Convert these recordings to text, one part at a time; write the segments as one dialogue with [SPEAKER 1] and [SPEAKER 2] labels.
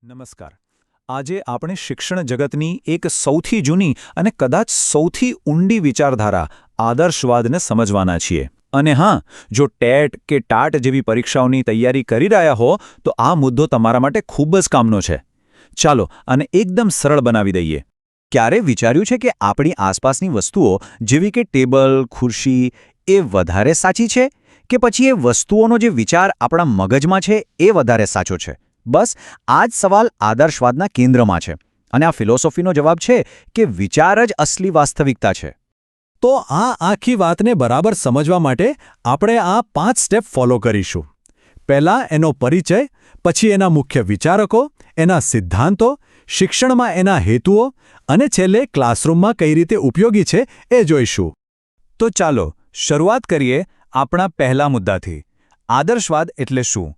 [SPEAKER 1] નમસ્કાર. આજે આપણે શિક્ષણ જગતની એક સૌથી જૂની અને કદાચ સૌથી ઊંડી વિચારધારા આદર્શવાદને સમજવાના છીએ. અને હા, જો ટેટ કે ટાટ જેવી પરીક્ષાઓની તૈયારી કરી રહ્યા હો તો આ મુદ્દો તમારા માટે ખૂબ જ કામનો છે. ચાલો આને એકદમ સરળ બનાવી દઈએ. ક્યારે વિચાર્યું છે કે આપણી આસપાસની વસ્તુઓ જેવી કે ટેબલ, ખુરશી એ વધારે સાચી છે કે પછી એ વસ્તુઓનો જે વિચાર આપણા મગજમાં છે એ વધારે સાચો છે? બસ આ જ સવાલ આદર્શવાદના કેન્દ્રમાં છે. અને આ ફિલોસોફીનો જવાબ છે કે વિચાર જ અસલી વાસ્તવિકતા છે.
[SPEAKER 2] તો આ આખી વાતને બરાબર સમજવા માટે આપણે આ 5 સ્ટેપ ફોલો કરીશું. પહેલાં એનો પરિચય, પછી એના મુખ્ય વિચારકો, એના સિદ્ધાંતો, શિક્ષણમાં એના હેતુઓ અને છેલ્લે ક્લાસરૂમમાં કઈ રીતે ઉપયોગી છે એ જોઈશું.
[SPEAKER 1] તો ચાલો શરૂઆત કરીએ આપણા પહેલા મુદ્દાથી. આદર્શવાદ એટલે શું?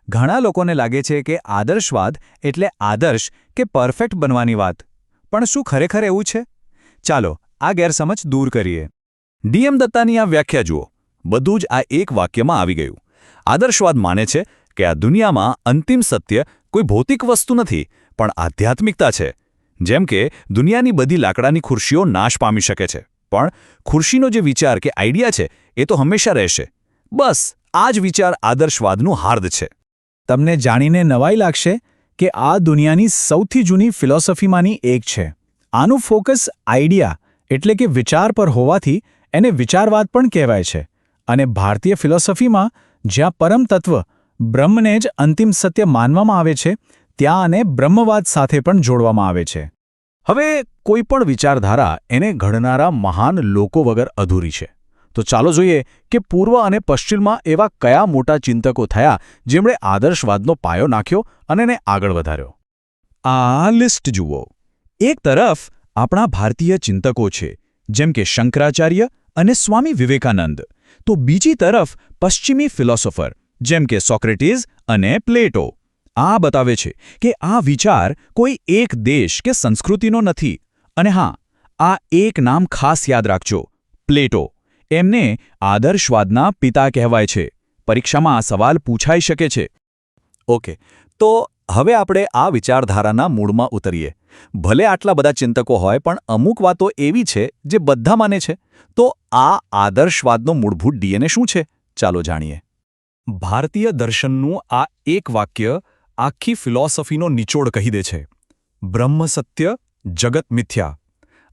[SPEAKER 1] ઘણા લોકોને લાગે છે કે આદર્શવાદ એટલે આદર્શ કે પરફેક્ટ બનવાની વાત. પણ શું ખરેખર એવું છે? ચાલો આ ગેરસમજ દૂર કરીએ. ડીએમ દત્તાની આ વ્યાખ્યા જુઓ. બધું જ આ એક વાક્યમાં આવી ગયું. આદર્શવાદ માને છે કે આ દુનિયામાં અંતિમ સત્ય કોઈ ભૌતિક વસ્તુ નથી, પણ આધ્યાત્મિકતા છે. જેમ કે દુનિયાની બધી લાકડાની ખુરશીઓ નાશ પામી શકે છે, પણ ખુરશીનો જે વિચાર કે આઈડિયા છે એ તો હંમેશા રહેશે. બસ આ જ વિચાર આદર્શવાદનું હાર્દ છે.
[SPEAKER 2] તમને જાણીને નવાઈ લાગશે કે આ દુનિયાની સૌથી જૂની ફિલોસોફીમાંની એક છે. આનું ફોકસ આઈડિયા એટલે કે વિચાર પર હોવાથી એને વિચારવાદ પણ કહેવાય છે. અને ભારતીય ફિલોસોફીમાં જ્યાં પરમ તત્વ બ્રહ્મને જ અંતિમ સત્ય માનવામાં આવે છે, ત્યાં આને બ્રહ્મવાદ સાથે પણ જોડવામાં આવે છે.
[SPEAKER 1] હવે કોઈ પણ વિચારધારા એને ઘડનારા મહાન લોકો વગર અધૂરી છે. તો ચાલો જોઈએ કે પૂર્વ અને પશ્ચિમમાં એવા કયા મોટા ચિંતકો થયા જેમણે આદર્શવાદનો પાયો નાખ્યો અને એને આગળ વધાર્યો. આ લિસ્ટ જુઓ. એક તરફ આપણા ભારતીય ચિંતકો છે, જેમ કે શંકરાચાર્ય અને સ્વામી વિવેકાનંદ. તો બીજી તરફ પશ્ચિમી ફિલોસોફર જેમ કે સોક્રેટીસ અને પ્લેટો. આ બતાવે છે કે આ વિચાર કોઈ એક દેશ કે સંસ્કૃતિનો નથી. અને હા, આ એક નામ ખાસ યાદ રાખજો, પ્લેટો. એમને આદર્શવાદના પિતા કહેવાય છે. પરીક્ષામાં આ સવાલ પૂછાઈ શકે છે. ઓકે, તો હવે આપણે આ વિચારધારાના મૂળમાં ઉતરીએ. ભલે આટલા બધા ચિંતકો હોય, પણ અમુક વાતો એવી છે જે બધા માને છે. તો આ આદર્શવાદનો મૂળભૂત ડીએનએ શું છે? ચાલો જાણીએ. ભારતીય દર્શનનું આ એક વાક્ય આખી ફિલોસોફીનો નિચોડ કહી દે છે. બ્રહ્મ સત્ય, જગત મિથ્યા.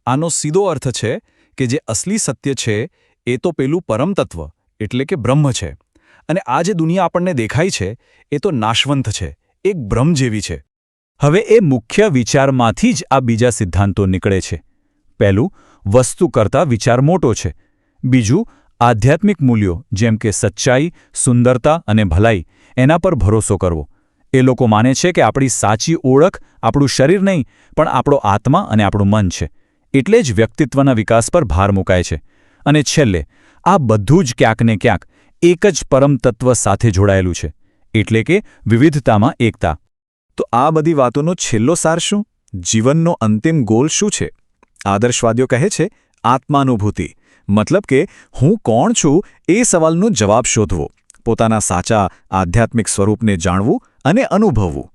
[SPEAKER 1] આનો સીધો અર્થ છે કે જે અસલી સત્ય છે એ તો પેલું પરમતત્વ એટલે કે બ્રહ્મ છે. અને આ જે દુનિયા આપણને દેખાય છે એ તો નાશવંત છે, એક ભ્રમ જેવી છે. હવે એ મુખ્ય વિચારમાંથી જ આ બીજા સિદ્ધાંતો નીકળે છે. પહેલું, વસ્તુ કરતાં વિચાર મોટો છે. બીજું, આધ્યાત્મિક મૂલ્યો જેમ કે સચ્ચાઈ, સુંદરતા અને ભલાઈ, એના પર ભરોસો કરવો. એ લોકો માને છે કે આપણી સાચી ઓળખ આપણું શરીર નહીં, પણ આપણો આત્મા અને આપણું મન છે. એટલે જ વ્યક્તિત્વના વિકાસ પર ભાર મુકાય છે. અને છેલ્લે આ બધું જ ક્યાંક ને ક્યાંક એક જ પરમ તત્વ સાથે જોડાયેલું છે, એટલે કે વિવિધતામાં એકતા. તો આ બધી વાતોનો છેલ્લો સાર શું? જીવનનો અંતિમ ગોલ શું છે? આદર્શવાદીઓ કહે છે આત્માનુભૂતિ. મતલબ કે હું કોણ છું એ સવાલનો જવાબ શોધવો, પોતાના સાચા આધ્યાત્મિક સ્વરૂપને જાણવું અને અનુભવવું.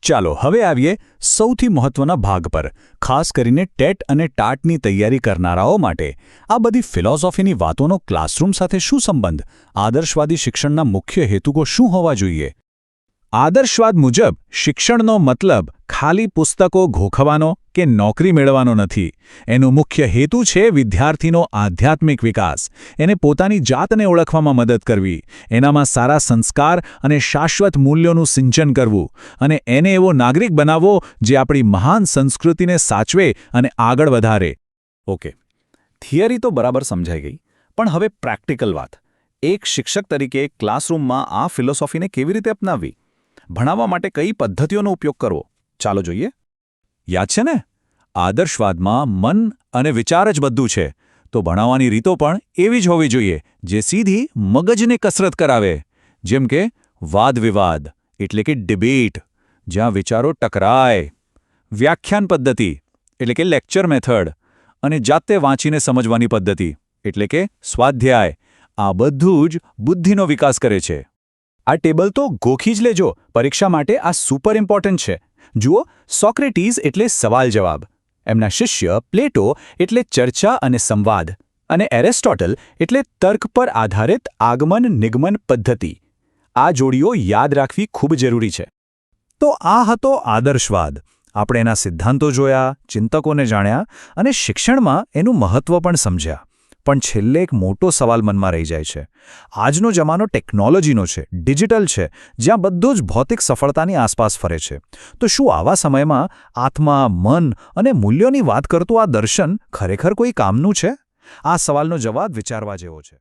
[SPEAKER 1] ચાલો હવે આવીએ સૌથી મહત્વના ભાગ પર. ખાસ કરીને ટેટ અને ટાટની તૈયારી કરનારાઓ માટે આ બધી ફિલોસોફીની વાતોનો ક્લાસરૂમ સાથે શું સંબંધ? આદર્શવાદી શિક્ષણના મુખ્ય હેતુઓ શું હોવા જોઈએ? આદર્શવાદ મુજબ શિક્ષણનો મતલબ ખાલી પુસ્તકો ઘોખવાનો કે નોકરી મેળવવાનો નથી. એનું મુખ્ય હેતુ છે વિદ્યાર્થીનો આધ્યાત્મિક વિકાસ, એને પોતાની જાતને ઓળખવામાં મદદ કરવી, એનામાં સારા સંસ્કાર અને શાશ્વત મૂલ્યોનું સિંચન કરવું, અને એને એવો નાગરિક બનાવવો જે આપણી મહાન સંસ્કૃતિને સાચવે અને આગળ વધારે. ઓકે, થિયરી તો બરાબર સમજાઈ ગઈ, પણ હવે પ્રેક્ટિકલ વાત. એક શિક્ષક તરીકે ક્લાસરૂમમાં આ ફિલોસોફીને કેવી રીતે અપનાવવી? ભણાવવા માટે કઈ પદ્ધતિઓનો ઉપયોગ કરવો? ચાલો જોઈએ. યાદ છે ને, આદર્શવાદમાં મન અને વિચાર જ બધું છે. તો ભણાવવાની રીતો પણ એવી જ હોવી જોઈએ જે સીધી મગજને કસરત કરાવે. જેમ કે વાદ-વિવાદ એટલે કે ડિબેટ, જ્યાં વિચારો ટકરાય. વ્યાખ્યાન પદ્ધતિ એટલે કે લેક્ચર મેથડ. અને જાતે વાંચીને સમજવાની પદ્ધતિ એટલે કે સ્વાધ્યાય. આ બધું જ બુદ્ધિનો વિકાસ કરે છે. આ ટેબલ તો ગોખી જ લેજો, પરીક્ષા માટે આ સુપર ઇમ્પોર્ટન્ટ છે.
[SPEAKER 2] જુઓ, સોક્રેટીસ એટલે સવાલ જવાબ, એમના શિષ્ય પ્લેટો એટલે ચર્ચા અને સંવાદ, અને એરિસ્ટોટલ એટલે તર્ક પર આધારિત આગમન નિગમન પદ્ધતિ. આ જોડીઓ યાદ રાખવી ખૂબ જરૂરી છે. તો આ હતો આદર્શવાદ. આપણે એના સિદ્ધાંતો જોયા, ચિંતકોને જાણ્યા અને શિક્ષણમાં એનું મહત્વ પણ સમજ્યા. પણ છેલ્લે એક મોટો સવાલ મનમાં રહી જાય છે. આજનો જમાનો ટેકનોલોજીનો છે, ડિજિટલ છે, જ્યાં બધું જ ભૌતિક સફળતાની આસપાસ ફરે છે. તો શું આવા સમયમાં આત્મા, મન અને મૂલ્યોની વાત કરતું આ દર્શન ખરેખર કોઈ કામનું છે? આ સવાલનો જવાબ વિચારવા જેવો છે.